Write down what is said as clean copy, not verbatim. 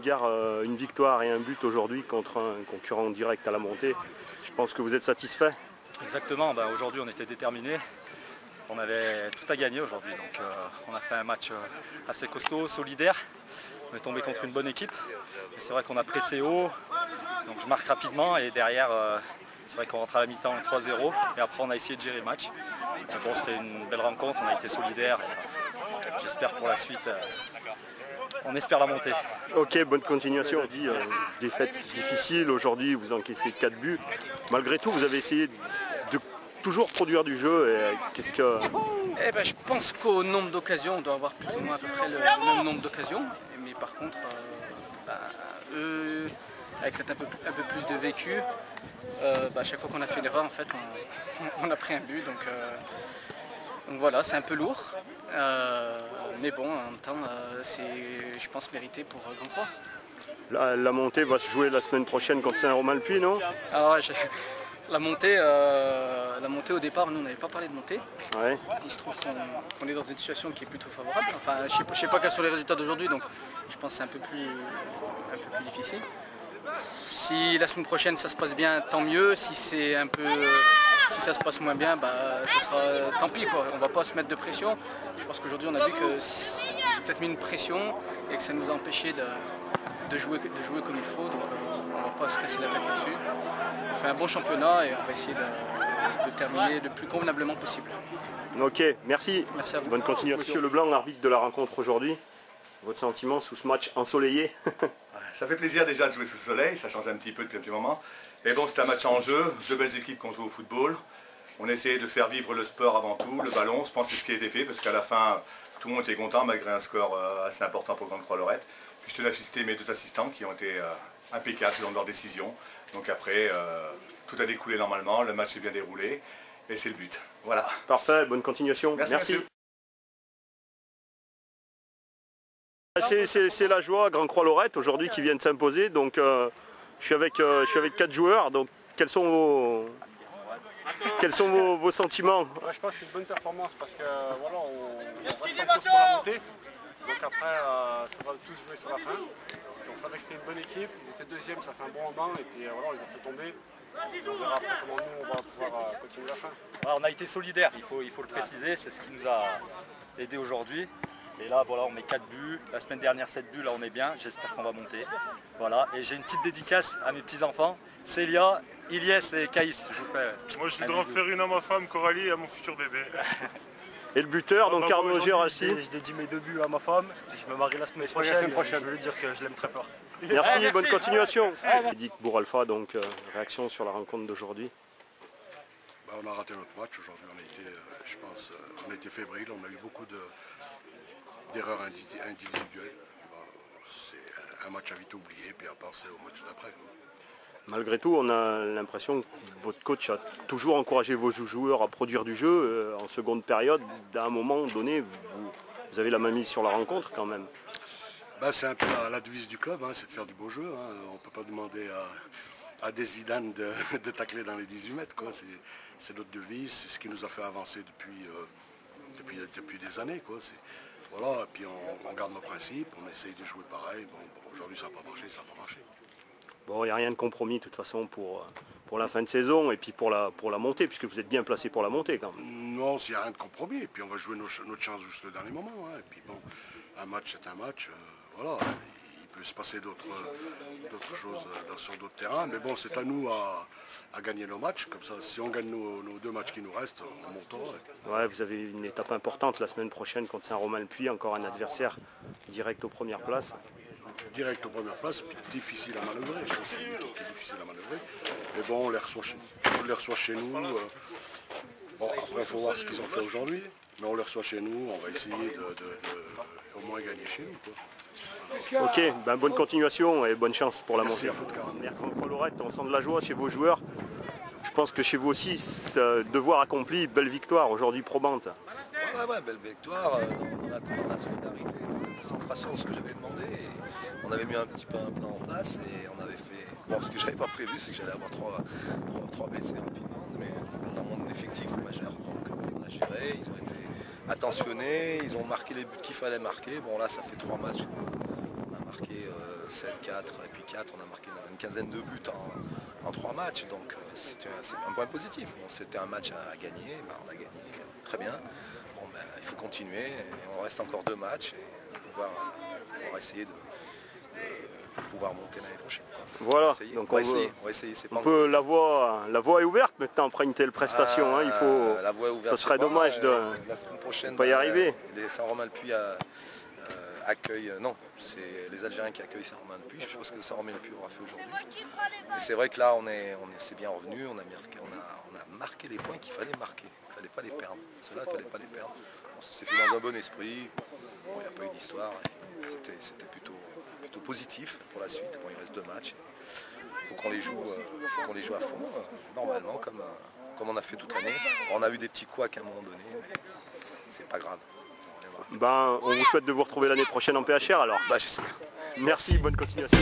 une victoire et un but aujourd'hui contre un concurrent direct à la montée. Je pense que vous êtes satisfait. Exactement, aujourd'hui on était déterminés. On avait tout à gagner aujourd'hui, donc on a fait un match assez costaud, solidaire. On est tombé contre une bonne équipe. Et c'est vrai qu'on a pressé haut, donc je marque rapidement et derrière c'est vrai qu'on rentre à la mi-temps 3-0 et après on a essayé de gérer le match. Mais bon, c'était une belle rencontre, on a été solidaires. J'espère pour la suite, on espère la montée. Ok, bonne continuation. On a dit défaite difficile, aujourd'hui vous encaissez 4 buts. Malgré tout, vous avez essayé de toujours produire du jeu. Qu'est-ce que... Je pense qu'au nombre d'occasions, on doit avoir plus ou moins à peu près le même nombre d'occasions. Mais par contre, eux, avec peut-être un peu plus de vécu, à chaque fois qu'on a fait l'erreur, en fait, on a pris un but. Donc voilà, c'est un peu lourd. Mais bon, en même temps, c'est, je pense, mérité pour Grand Croix. La montée va se jouer la semaine prochaine contre Saint-Romain-le-Puy, non? Alors, la montée, au départ, nous on n'avait pas parlé de montée. Ouais. Il se trouve qu'on est dans une situation qui est plutôt favorable. Enfin, je sais pas quels sont les résultats d'aujourd'hui, donc je pense que c'est un peu plus difficile. Si la semaine prochaine ça se passe bien, tant mieux. Si ça se passe moins bien, ça sera tant pis quoi. On va pas se mettre de pression. Je pense qu'aujourd'hui on a vu que c'est peut-être mis une pression et que ça nous a empêché de jouer comme il faut. Donc on va pas se casser la tête là-dessus. On fait un bon championnat et on va essayer de terminer le plus convenablement possible. Ok, merci. Merci à vous. Bonne continuation. Monsieur Leblanc, arbitre de la rencontre aujourd'hui. Votre sentiment sous ce match ensoleillé? Ça fait plaisir déjà de jouer sous le soleil, ça change un petit peu depuis un petit moment. Et bon, c'était un match en jeu, deux belles équipes qui ont joué au football. On a essayé de faire vivre le sport avant tout, le ballon, je pense que c'est ce qui a été fait, parce qu'à la fin, tout le monde était content malgré un score assez important pour Grande Croix-Lorette. Puis je tenais à féliciter mes deux assistants qui ont été impeccables dans leur décision. Donc après, tout a découlé normalement, le match s'est bien déroulé, et c'est le but. Voilà. Parfait, bonne continuation. Merci. C'est la joie, Grande Croix-Lorette aujourd'hui qui vient de s'imposer. Donc je suis avec 4 joueurs. Donc quels sont vos sentiments? Je pense que c'est une bonne performance parce que voilà, on reste en course pour la montée. Donc après, ça va tous jouer sur la fin. On savait que c'était une bonne équipe, ils étaient deuxième, ça fait un bon moment et puis voilà, on les a fait tomber. On verra après comment nous on va pouvoir continuer la fin. Ouais, on a été solidaires, il faut le préciser, c'est ce qui nous a aidé aujourd'hui. Et là voilà, on met 4 buts, la semaine dernière 7 buts, là on est bien, j'espère qu'on va monter. Voilà, et j'ai une petite dédicace à mes petits-enfants, Célia, Ilyes et Caïs, je vous fais. Moi je voudrais en faire une à ma femme Coralie et à mon futur bébé. Et le buteur, donc Arnaud Gérassi. Je dédie mes 2 buts à ma femme, et je me marie la semaine prochaine. Je veux lui dire que je l'aime très fort. Merci, bonne continuation. Dick Bouralpha, donc réaction sur la rencontre d'aujourd'hui. On a raté notre match aujourd'hui, je pense, on a été fébrile, on a eu beaucoup d'erreurs individuelles. C'est un match à vite oublier, puis à penser au match d'après. Malgré tout, on a l'impression que votre coach a toujours encouragé vos joueurs à produire du jeu. En seconde période, à un moment donné, vous avez la main mise sur la rencontre quand même. C'est un peu la devise du club, c'est de faire du beau jeu. On ne peut pas demander à des Zidane de tacler dans les 18 mètres. C'est notre devise, c'est ce qui nous a fait avancer depuis des années. Voilà, et puis on garde nos principes, on essaye de jouer pareil. Bon, aujourd'hui ça n'a pas marché, ça n'a pas marché. Bon, il n'y a rien de compromis de toute façon pour la fin de saison et puis pour la montée, puisque vous êtes bien placé pour la montée quand même. Non, il n'y a rien de compromis, et puis on va jouer notre chance jusqu'au dernier moment. Et puis bon, un match c'est un match, voilà, il peut se passer d'autres choses sur d'autres terrains, mais bon, c'est à nous à gagner nos matchs, comme ça, si on gagne nos 2 matchs qui nous restent, on montera. Ouais, vous avez une étape importante la semaine prochaine contre Saint-Romain-le-Puy, encore un adversaire direct aux premières places. Direct aux premières places, puis difficile à manœuvrer. Je pense que c'est une équipe qui est difficile à manœuvrer. Mais bon, on les reçoit chez nous. Bon, après, il faut voir ce qu'ils ont fait aujourd'hui. Mais on les reçoit chez nous. On va essayer de au moins gagner chez nous. Ok, bonne continuation et bonne chance pour la montée. Merci à Lorette, on sent de la joie chez vos joueurs. Je pense que chez vous aussi, devoir accompli, belle victoire aujourd'hui probante. Ouais, belle victoire, dans la solidarité, la concentration, ce que j'avais demandé. Et on avait mis un petit peu un plan en place et on avait fait... Bon, ce que j'avais pas prévu, c'est que j'allais avoir trois blessés rapidement, mais dans mon effectif majeur. Donc on a géré, ils ont été attentionnés, ils ont marqué les buts qu'il fallait marquer. Bon là, ça fait 3 matchs, on a marqué 7-4 et puis 4, on a marqué une quinzaine de buts en 3 matchs, donc c'est un point positif. Bon, c'était un match à gagner, ben, on a gagné, très bien. Bon, ben, il faut continuer, et on reste encore 2 matchs et pouvoir essayer de pouvoir monter l'année prochaine. Quoi. Voilà, donc on va essayer. La voie est ouverte maintenant après une telle prestation. Hein, il faut, la voie est ouverte, ça serait dommage de la semaine prochaine, ne pas y arriver. Les Saint-Romain-le-Puy accueille, non, c'est les Algériens qui accueillent Saint-Romain-le-Puy, je sais pas ce que Saint-Romain-le-Puy aura fait aujourd'hui. Mais c'est vrai que là on s'est bien revenu, on a marqué les points qu'il fallait marquer, il ne fallait pas les perdre. Ceux-là, il ne fallait pas les perdre. Bon, ça s'est fait dans un bon esprit, bon, il n'y a pas eu d'histoire, c'était plutôt positif pour la suite. Bon, il reste 2 matchs, il faut qu'on les joue à fond, normalement, comme on a fait toute l'année. On a eu des petits couacs à un moment donné, mais c'est pas grave. Ben, on vous souhaite de vous retrouver l'année prochaine en PHR alors. Bah, j'espère. Merci, bonne continuation.